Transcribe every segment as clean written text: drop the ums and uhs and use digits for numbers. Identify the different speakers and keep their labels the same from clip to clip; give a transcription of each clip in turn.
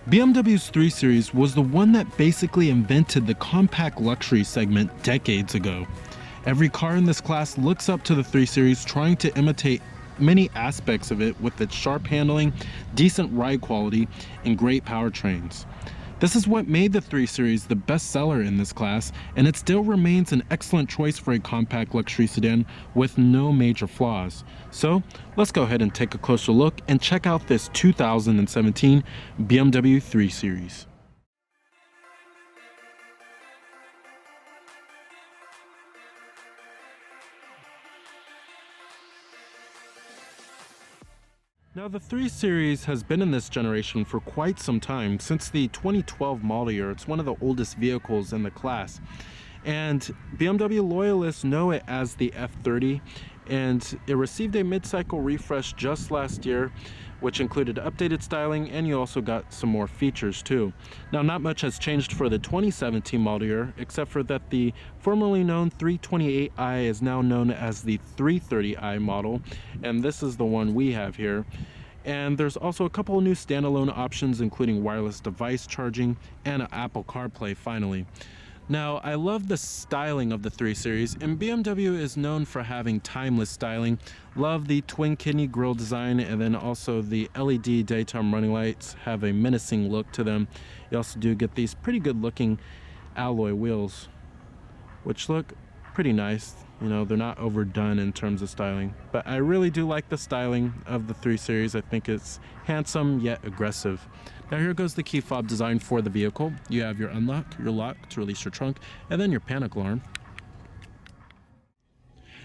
Speaker 1: BMW's 3 Series was the one that basically invented the compact luxury segment decades ago. Every car in this class looks up to the 3 Series, trying to imitate many aspects of it with its sharp handling, decent ride quality, and great powertrains. This is what made the 3 Series the best seller in this class, and it still remains an excellent choice for a compact luxury sedan with no major flaws. So let's go ahead and take a closer look and check out this 2017 BMW 3 Series. Now the 3 Series has been in this generation for quite some time, since the 2012 model year. It's one of the oldest vehicles in the class. And BMW loyalists know it as the F30, and it received a mid-cycle refresh just last year, which included updated styling, and you also got some more features too. Now not much has changed for the 2017 model year, except for that the formerly known 328i is now known as the 330i model, and this is the one we have here. And there's also a couple of new standalone options, including wireless device charging and Apple CarPlay finally. Now, I love the styling of the 3 Series, and BMW is known for having timeless styling. Love the twin kidney grille design, and then also the LED daytime running lights have a menacing look to them. You also do get these pretty good looking alloy wheels, which look pretty nice. You know, they're not overdone in terms of styling, but I really do like the styling of the 3 Series. I think it's handsome yet aggressive. Now here goes the key fob design for the vehicle. You have your unlock, your lock to release your trunk, and then your panic alarm.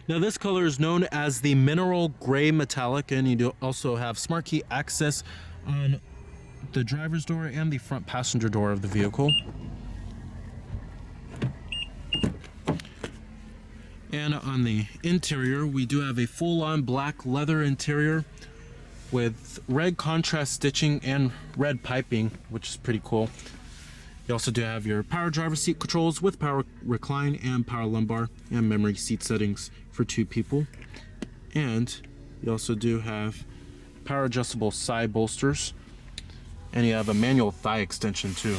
Speaker 1: Now this color is known as the mineral gray metallic, and you do also have smart key access on the driver's door and the front passenger door of the vehicle. And on the interior, we do have a full-on black leather interior with red contrast stitching and red piping, which is pretty cool. You also do have your power driver seat controls with power recline and power lumbar and memory seat settings for 2 people. And you also do have power adjustable side bolsters, and you have a manual thigh extension too.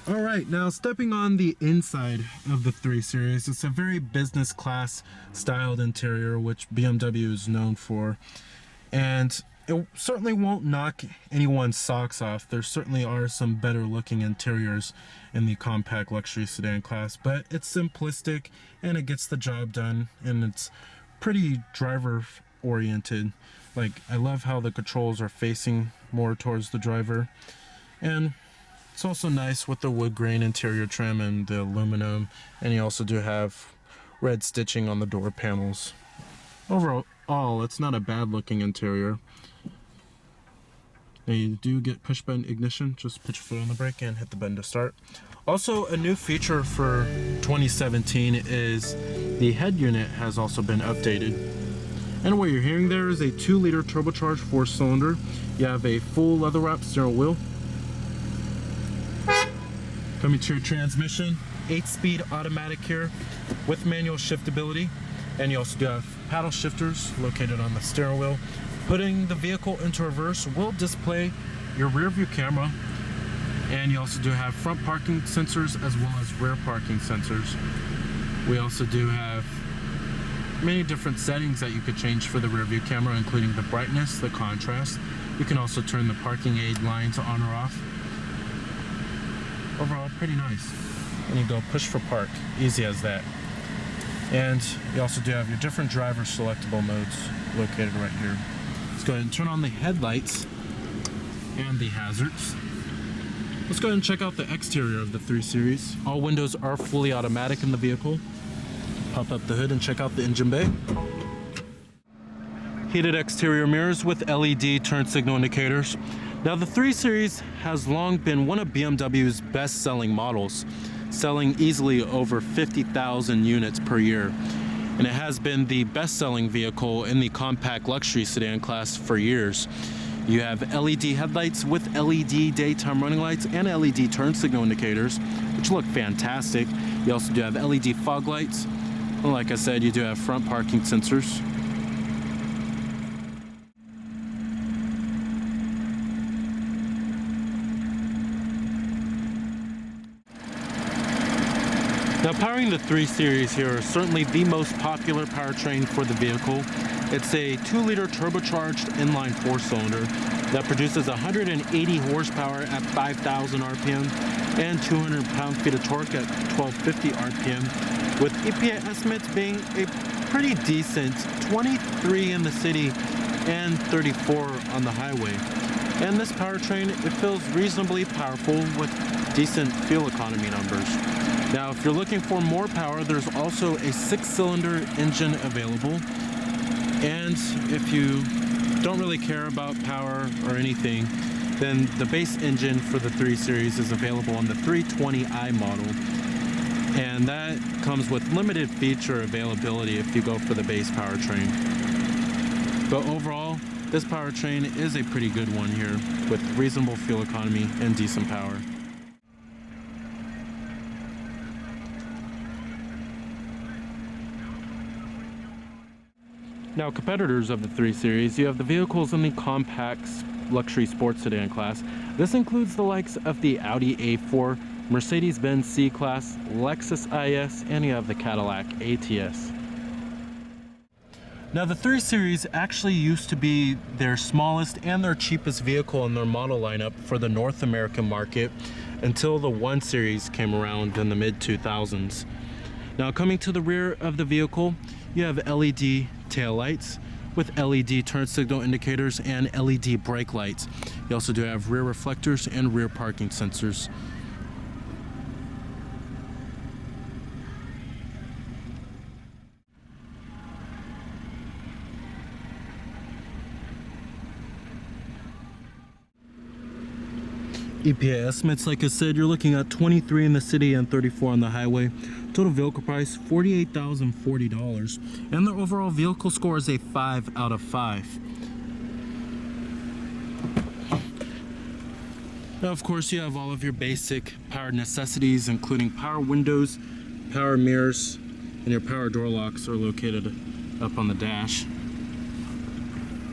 Speaker 1: Alright, now stepping on the inside of the 3 Series, it's a very business class styled interior, which BMW is known for. And it certainly won't knock anyone's socks off. There certainly are some better looking interiors in the compact luxury sedan class, but it's simplistic and it gets the job done, and it's pretty driver oriented. Like, I love how the controls are facing more towards the driver, and it's also nice with the wood grain interior trim and the aluminum, and you also do have red stitching on the door panels. Overall, it's not a bad looking interior. Now you do get push button ignition. Just put your foot on the brake and hit the button to start. Also, a new feature for 2017 is the head unit has also been updated. And what you're hearing there is a 2-liter turbocharged 4-cylinder. You have a full leather wrap steering wheel. Coming to your transmission, 8-speed automatic here with manual shiftability, and you also do have paddle shifters located on the steering wheel. Putting the vehicle into reverse will display your rear view camera, and you also do have front parking sensors as well as rear parking sensors. We also do have many different settings that you could change for the rear view camera, including the brightness, the contrast. You can also turn the parking aid lights on or off. Overall, pretty nice. And you go push for park, easy as that. And you also do have your different driver selectable modes located right here. Let's go ahead and turn on the headlights and the hazards. Let's go ahead and check out the exterior of the 3 Series. All windows are fully automatic in the vehicle. Pop up the hood and check out the engine bay. Heated exterior mirrors with LED turn signal indicators. Now the 3 Series has long been one of BMW's best-selling models, selling easily over 50,000 units per year. And it has been the best-selling vehicle in the compact luxury sedan class for years. You have LED headlights with LED daytime running lights and LED turn signal indicators, which look fantastic. You also do have LED fog lights. And like I said, you do have front parking sensors. Now, powering the 3 Series here is certainly the most popular powertrain for the vehicle. It's a 2-liter turbocharged inline 4-cylinder that produces 180 horsepower at 5,000 RPM and 200 pound-feet of torque at 1250 RPM, with EPA estimates being a pretty decent 23 in the city and 34 on the highway. And this powertrain, it feels reasonably powerful with decent fuel economy numbers. Now, if you're looking for more power, there's also a 6-cylinder engine available. And if you don't really care about power or anything, then the base engine for the 3 Series is available on the 320i model. And that comes with limited feature availability if you go for the base powertrain. But overall, this powertrain is a pretty good one here with reasonable fuel economy and decent power. Now, competitors of the 3 Series, you have the vehicles in the compact luxury sports sedan class. This includes the likes of the Audi A4, Mercedes-Benz C-Class, Lexus IS, and you have the Cadillac ATS. Now, the 3 Series actually used to be their smallest and their cheapest vehicle in their model lineup for the North American market until the 1 Series came around in the mid-2000s. Now, coming to the rear of the vehicle, you have LED taillights with LED turn signal indicators and LED brake lights. You also do have rear reflectors and rear parking sensors. EPA estimates, like I said, you're looking at 23 in the city and 34 on the highway. Total vehicle price, $48,040. And the overall vehicle score is a 5 out of 5. Now, of course, you have all of your basic power necessities, including power windows, power mirrors, and your power door locks are located up on the dash.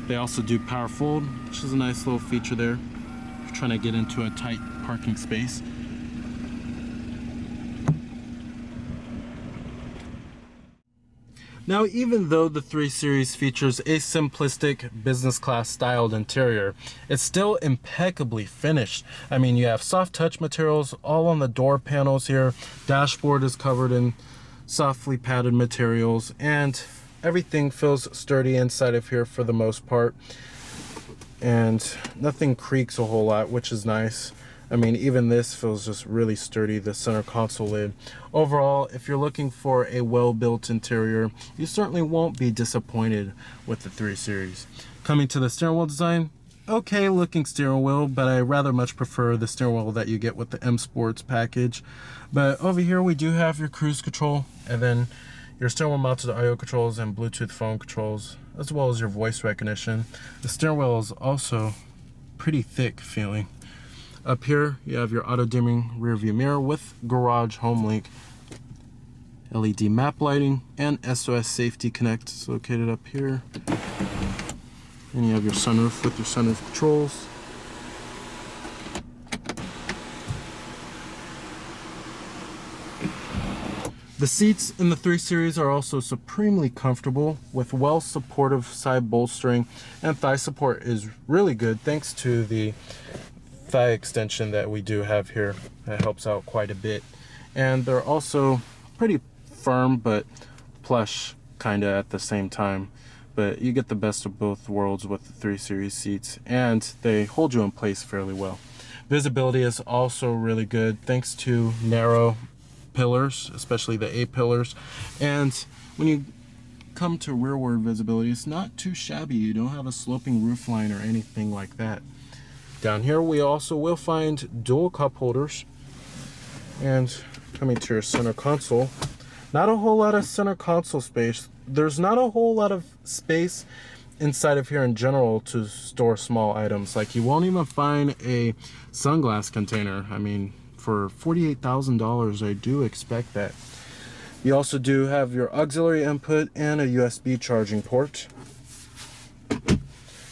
Speaker 1: They also do power fold, which is a nice little feature there. Trying to get into a tight parking space. Now, even though the 3 Series features a simplistic business class styled interior, it's still impeccably finished. I mean, you have soft touch materials all on the door panels here. Dashboard is covered in softly padded materials, and everything feels sturdy inside of here for the most part. And nothing creaks a whole lot, which is nice. I mean, even this feels just really sturdy, the center console lid. Overall, if you're looking for a well-built interior, you certainly won't be disappointed with the 3 Series. Coming to the steering wheel design, okay looking steering wheel, but I rather much prefer the steering wheel that you get with the M Sports package. But over here we do have your cruise control, and then your steering wheel mounted audio controls and Bluetooth phone controls, as well as your voice recognition. The steering wheel is also pretty thick feeling. Up here, you have your auto dimming rear view mirror with garage home link, LED map lighting, and SOS Safety Connect is located up here. And you have your sunroof with your sunroof controls. The seats in the 3 Series are also supremely comfortable with well supportive side bolstering, and thigh support is really good thanks to the thigh extension that we do have here. That helps out quite a bit. And they're also pretty firm but plush kind of at the same time. But you get the best of both worlds with the 3 Series seats, and they hold you in place fairly well. Visibility is also really good thanks to narrow pillars, especially the A pillars. And when you come to rearward visibility, it's not too shabby. You don't have a sloping roof line or anything like that. Down here we also will find dual cup holders. And coming to your center console, not a whole lot of center console space. There's not a whole lot of space inside of here in general to store small items. Like, you won't even find a sunglass container. I mean, for $48,000, I do expect that. You also do have your auxiliary input and a USB charging port.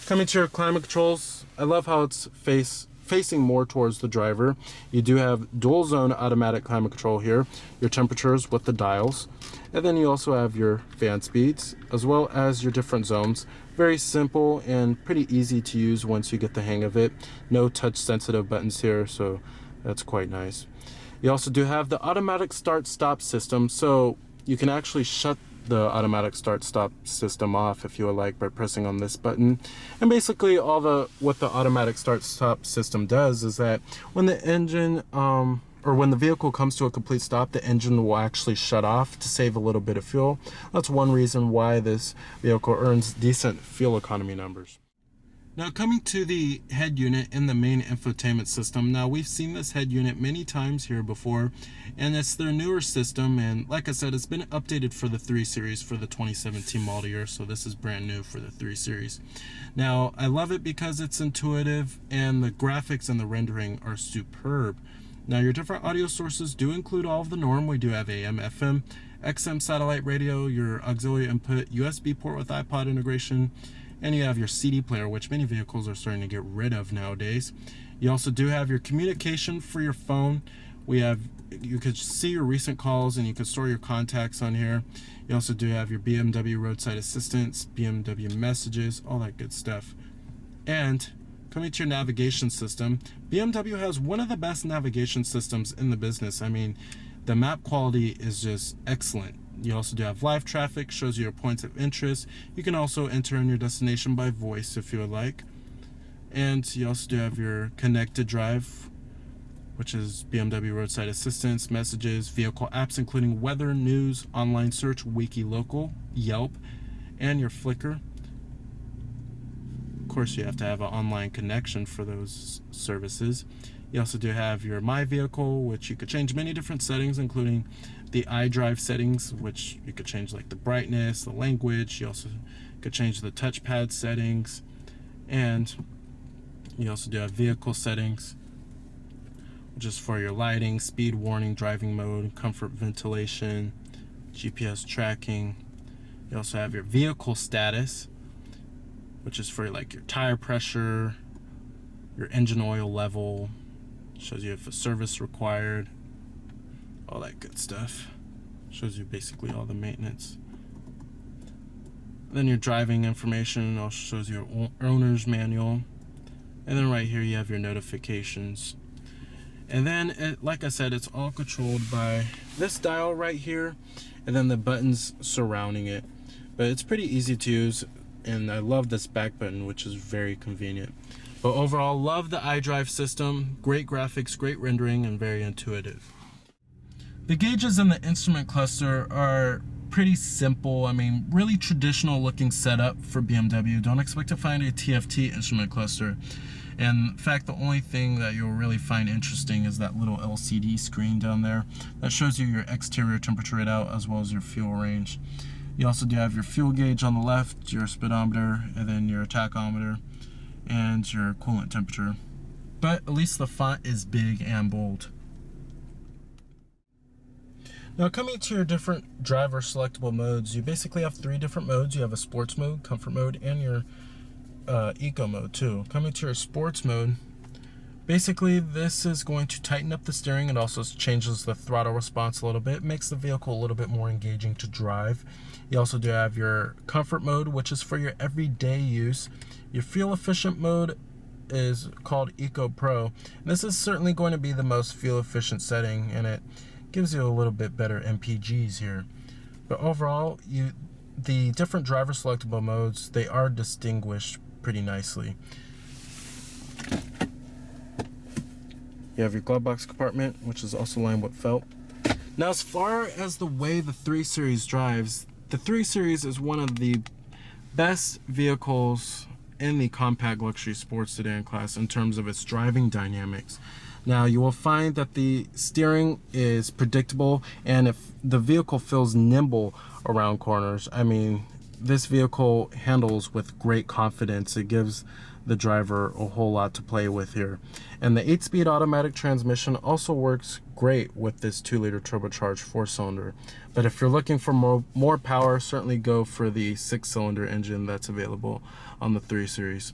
Speaker 1: Coming to your climate controls, I love how it's face facing more towards the driver. You do have dual zone automatic climate control here, your temperatures with the dials, and then you also have your fan speeds as well as your different zones. Very simple and pretty easy to use once you get the hang of it. No touch sensitive buttons here, so that's quite nice. You also do have the automatic start stop system, so you can actually shut the automatic start stop system off if you would like by pressing on this button. And basically what the automatic start stop system does is that when the engine or when the vehicle comes to a complete stop, the engine will actually shut off to save a little bit of fuel. That's one reason why this vehicle earns decent fuel economy numbers. Now coming to the head unit in the main infotainment system. Now we've seen this head unit many times here before, and it's their newer system, and like I said, it's been updated for the 3 Series for the 2017 model year, so this is brand new for the 3 Series. Now I love it because it's intuitive and the graphics and the rendering are superb. Now your different audio sources do include all of the norm. We do have AM, FM, XM satellite radio, your auxiliary input, USB port with iPod integration, and you have your CD player, which many vehicles are starting to get rid of nowadays. You also do have your communication for your phone. You could see your recent calls and you can store your contacts on here. You also do have your BMW roadside assistance, BMW messages, all that good stuff. And coming to your navigation system, BMW has one of the best navigation systems in the business. I mean, the map quality is just excellent. You also do have live traffic, shows you your points of interest. You can also enter in your destination by voice if you would like. And you also do have your connected drive, which is BMW roadside assistance, messages, vehicle apps including weather, news, online search, wiki local, Yelp, and your Flickr. Of course, you have to have an online connection for those services. You also do have your My Vehicle, which you could change many different settings, including the iDrive settings, which you could change like the brightness, the language. You also could change the touchpad settings, and you also do have vehicle settings, which is for your lighting, speed warning, driving mode, comfort ventilation, GPS tracking. You also have your vehicle status, which is for like your tire pressure, your engine oil level, shows you if a service required, all that good stuff. Shows you basically all the maintenance. Then your driving information also shows your owner's manual. And then right here you have your notifications. And then, like I said, it's all controlled by this dial right here, and then the buttons surrounding it. But it's pretty easy to use, and I love this back button, which is very convenient. But overall, love the iDrive system. Great graphics, great rendering, and very intuitive. The gauges in the instrument cluster are pretty simple. I mean, really traditional looking setup for BMW. Don't expect to find a TFT instrument cluster. And in fact, the only thing that you'll really find interesting is that little LCD screen down there that shows you your exterior temperature readout as well as your fuel range. You also do have your fuel gauge on the left, your speedometer, and then your tachometer and your coolant temperature. But at least the font is big and bold. Now coming to your different driver selectable modes, you basically have 3 different modes. You have a sports mode, comfort mode, and your eco mode too. Coming to your sports mode, basically this is going to tighten up the steering. It also changes the throttle response a little bit, makes the vehicle a little bit more engaging to drive. You also do have your comfort mode, which is for your everyday use. Your fuel efficient mode is called Eco Pro. And this is certainly going to be the most fuel efficient setting, and it gives you a little bit better MPGs here. But overall, the different driver selectable modes, they are distinguished pretty nicely. You have your glove box compartment, which is also lined with felt. Now, as far as the way the 3 Series drives, the 3 Series is one of the best vehicles in the compact luxury sports sedan class in terms of its driving dynamics. Now, you will find that the steering is predictable, and if the vehicle feels nimble around corners, I mean, this vehicle handles with great confidence. It gives the driver a whole lot to play with here. And the 8-speed automatic transmission also works great with this 2-liter turbocharged 4-cylinder. But if you're looking for more power, certainly go for the 6-cylinder engine that's available on the 3 Series.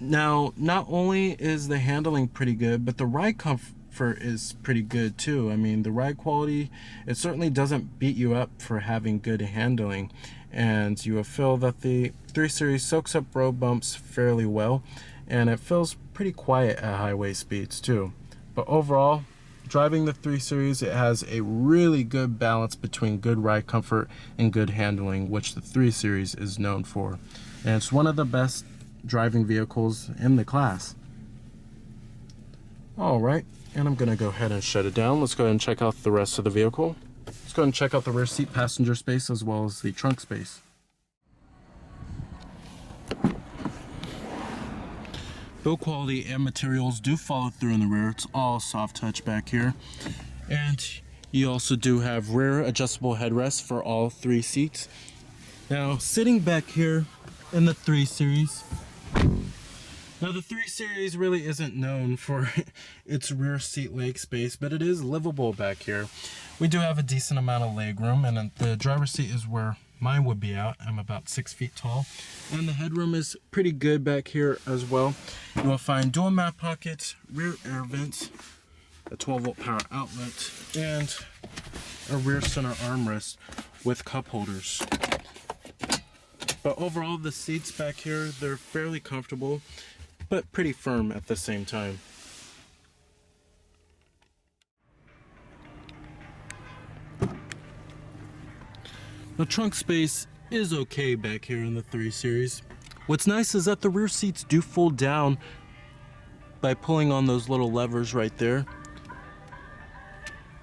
Speaker 1: Now, not only is the handling pretty good, but the ride comfort is pretty good too. I mean, the ride quality, it certainly doesn't beat you up for having good handling. And you will feel that the 3 Series soaks up road bumps fairly well, and it feels pretty quiet at highway speeds too. But overall, driving the 3 Series, it has a really good balance between good ride comfort and good handling, which the 3 Series is known for. And it's one of the best driving vehicles in the class. Alright, and I'm going to go ahead and shut it down. Let's go ahead and check out the rest of the vehicle. Let's go ahead and check out the rear seat passenger space as well as the trunk space. Build quality and materials do follow through in the rear. It's all soft touch back here. And you also do have rear adjustable headrests for all 3 seats. Now, sitting back here in the 3 Series, now the 3 Series really isn't known for its rear seat leg space, but it is livable back here. We do have a decent amount of leg room, and the driver's seat is where mine would be out. I'm about 6 feet tall, and the headroom is pretty good back here as well. You will find dual map pockets, rear air vents, a 12-volt power outlet, and a rear center armrest with cup holders. But overall, the seats back here, they're fairly comfortable, but pretty firm at the same time. The trunk space is okay back here in the 3 Series. What's nice is that the rear seats do fold down by pulling on those little levers right there.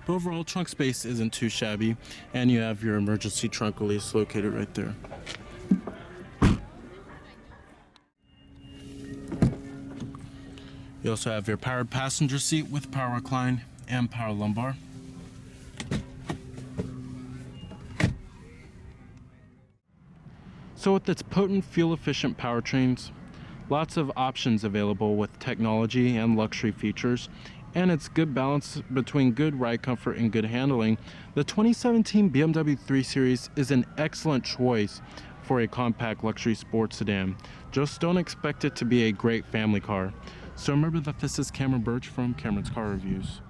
Speaker 1: But overall, trunk space isn't too shabby, and you have your emergency trunk release located right there. You also have your powered passenger seat with power recline and power lumbar. So with its potent fuel-efficient powertrains, lots of options available with technology and luxury features, and its good balance between good ride comfort and good handling, the 2017 BMW 3 Series is an excellent choice for a compact luxury sports sedan. Just don't expect it to be a great family car. So remember that this is Cameron Birch from Cameron's Car Reviews.